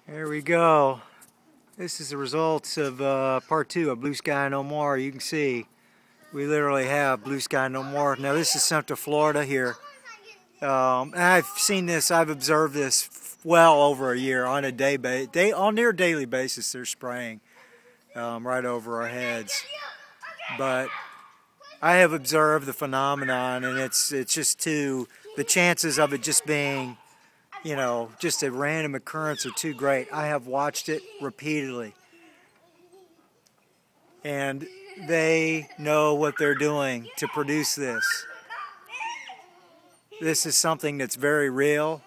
There we go. This is the results of part 2 of Blue Sky No More. You can see we literally have blue sky no more. Now this is Central Florida here. I've seen this, I've observed this well over a year on a on near daily basis. They're spraying right over our heads. But I have observed the phenomenon, and it's just the chances of it just being, you know, just a random occurrence are too great. I have watched it repeatedly. And they know what they're doing to produce this. This is something that's very real.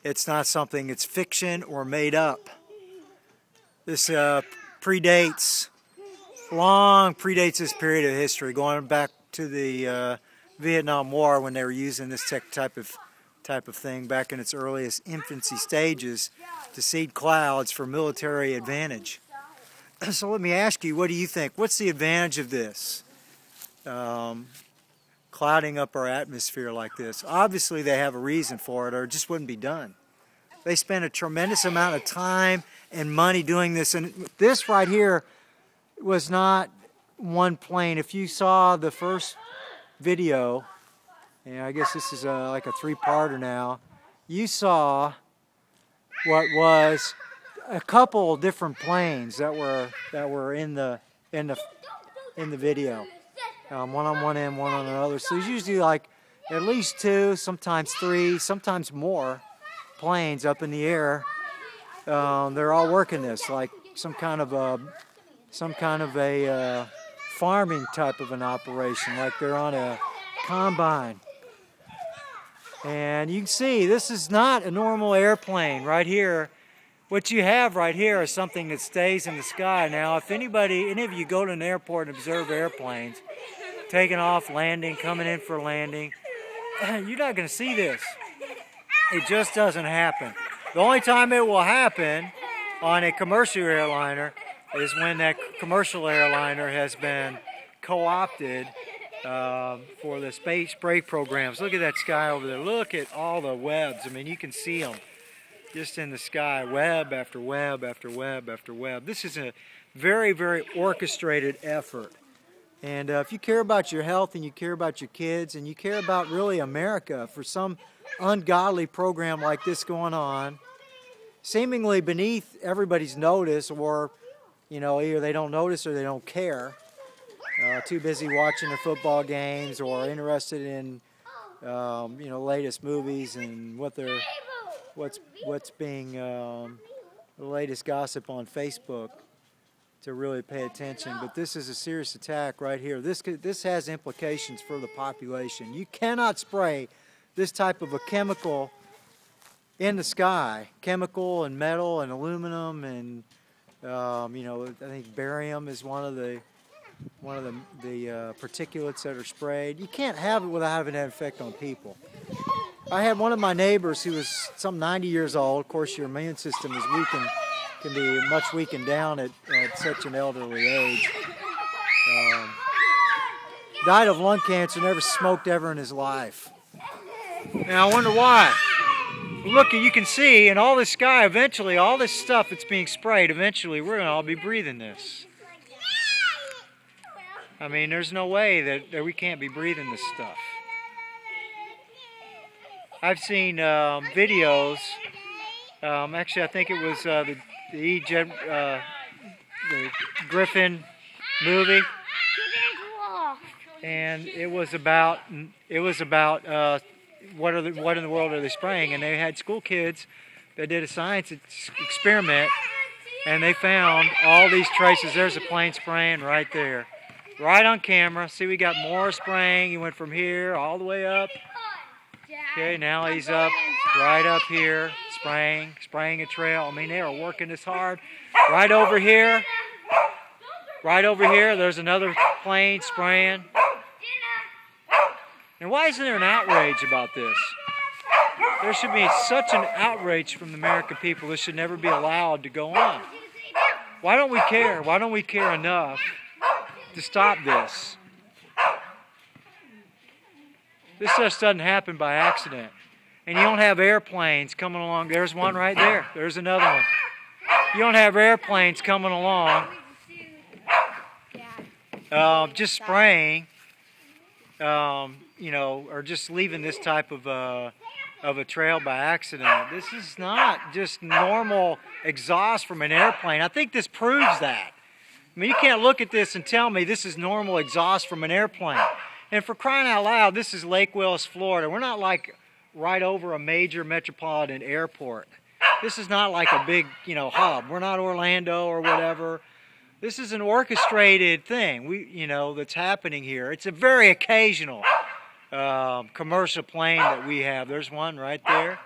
It's not something that's fiction or made up. This predates this period of history, going back to the Vietnam War when they were using this type of thing back in its earliest infancy stages to seed clouds for military advantage. So let me ask you, what do you think? What's the advantage of this? Clouding up our atmosphere like this. Obviously they have a reason for it, or it just wouldn't be done. They spend a tremendous amount of time and money doing this, and this right here was not one plane. If you saw the first video, and I guess this is like a three-parter now, you saw what was a couple different planes that were in the video. One on one end, one on another. So there's usually like at least 2, sometimes 3, sometimes more planes up in the air. They're all working this like some kind of a farming type of an operation, like they're on a combine. And you can see this is not a normal airplane right here. What you have right here is something that stays in the sky. Now, if any of you go to an airport and observe airplanes, taking off, landing, coming in for landing, you're not going to see this. It just doesn't happen. The only time it will happen on a commercial airliner is when that commercial airliner has been co-opted for the space spray programs. Look at that sky over there. Look at all the webs. I mean, you can see them just in the sky, web after web after web after web. This is a very, very orchestrated effort. And if you care about your health and you care about your kids and you care about really America, for some ungodly program like this going on, seemingly beneath everybody's notice, or, you know, either they don't notice or they don't care, too busy watching their football games or interested in, you know, latest movies and what's being the latest gossip on Facebook, to really pay attention. But this is a serious attack right here. This has implications for the population. You cannot spray this type of a chemical in the sky. Chemical and metal and aluminum and you know, I think barium is one of the particulates that are sprayed. You can't have it without having an effect on people. I had one of my neighbors who was some 90 years old. Of course, your immune system is weakened, can be much weakened down at such an elderly age. Died of lung cancer, never smoked ever in his life. Now I wonder why. Look, you can see in all this sky, eventually, all this stuff that's being sprayed, eventually we're going to all be breathing this. I mean, there's no way that we can't be breathing this stuff. I've seen videos, actually I think it was the Griffin movie, and it was about what in the world are they spraying, and they had school kids that did a science experiment, and they found all these traces. There's a plane spraying right there, right on camera. See, we got more spraying. He went from here all the way up. Okay, now he's up, right up here, spraying a trail. I mean, they are working this hard. Right over here, there's another plane spraying. And why isn't there an outrage about this? There should be such an outrage from the American people. This should never be allowed to go on. Why don't we care? Why don't we care enough to stop this? This just doesn't happen by accident. and you don't have airplanes coming along. There's one right there. There's another one. You don't have airplanes coming along just spraying, you know, or just leaving this type of a trail by accident. This is not just normal exhaust from an airplane. I think this proves that. I mean, you can't look at this and tell me this is normal exhaust from an airplane. And for crying out loud, this is Lake Willis, Florida. We're not like right over a major metropolitan airport. This is not like a big, you know, hub. We're not Orlando or whatever. This is an orchestrated thing, you know, that's happening here. It's a very occasional commercial plane that we have. There's one right there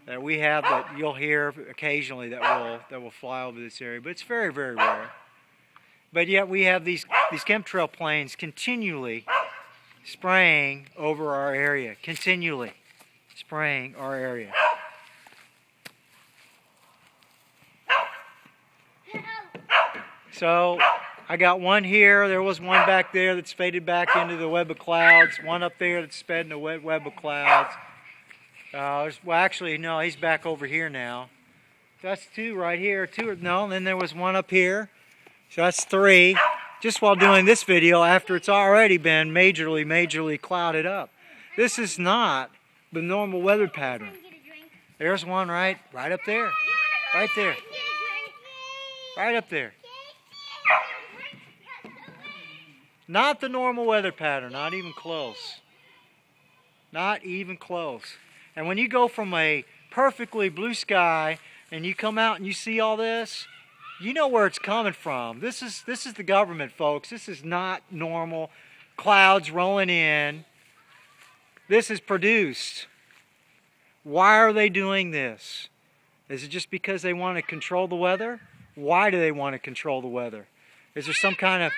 that we have that you'll hear occasionally that will fly over this area, but it's very, very rare. But yet we have these chemtrail planes continually spraying over our area, continually spraying our area. So I got one here. There was one back there that's faded back into the web of clouds. One up there that's sped in the web of clouds. Well, actually, no, he's back over here now. That's two right here. No, and then there was one up here. So that's three. Just while doing this video after it's already been majorly clouded up. This is not the normal weather pattern. There's one right up there. Right there. Right up there. Not the normal weather pattern, not even close. Not even close. And when you go from a perfectly blue sky and you come out and you see all this, you know where it's coming from. This is the government, folks. This is not normal clouds rolling in. This is produced. Why are they doing this? Is it just because they want to control the weather? Why do they want to control the weather? Is there some kind of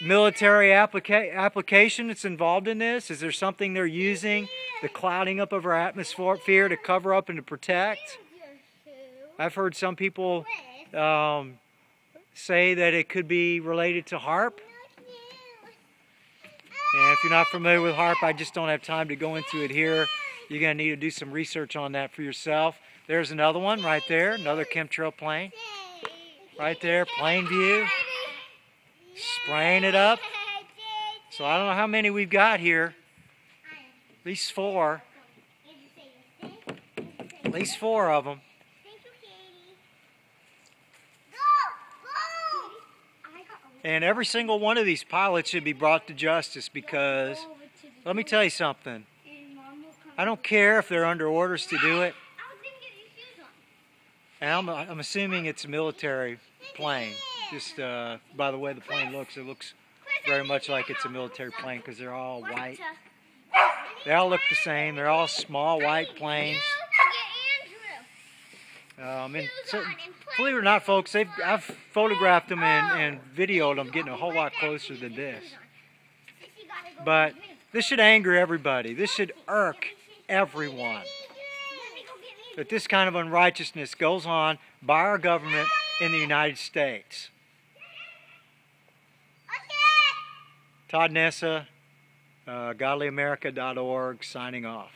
military application that's involved in this? Is there something they're using, the clouding up of our atmosphere to cover up and to protect? I've heard some people say that it could be related to HAARP. And if you're not familiar with HAARP, I just don't have time to go into it here. You're going to need to do some research on that for yourself. There's another one right there, another chemtrail plane. Right there, plain view. Spraying it up. So I don't know how many we've got here. At least four. At least four of them. And every single one of these pilots should be brought to justice because, let me tell you something. I don't care if they're under orders to do it. And I'm assuming it's a military plane. Just by the way the plane looks, it looks very much like it's a military plane because they're all white. They all look the same. They're all small white planes. And so, believe it or not, folks, I've photographed them and videoed them getting a whole lot closer than this. But this should anger everybody. This should irk everyone. That this kind of unrighteousness goes on by our government in the United States. Todd Nessa, godlyamerica.org, signing off.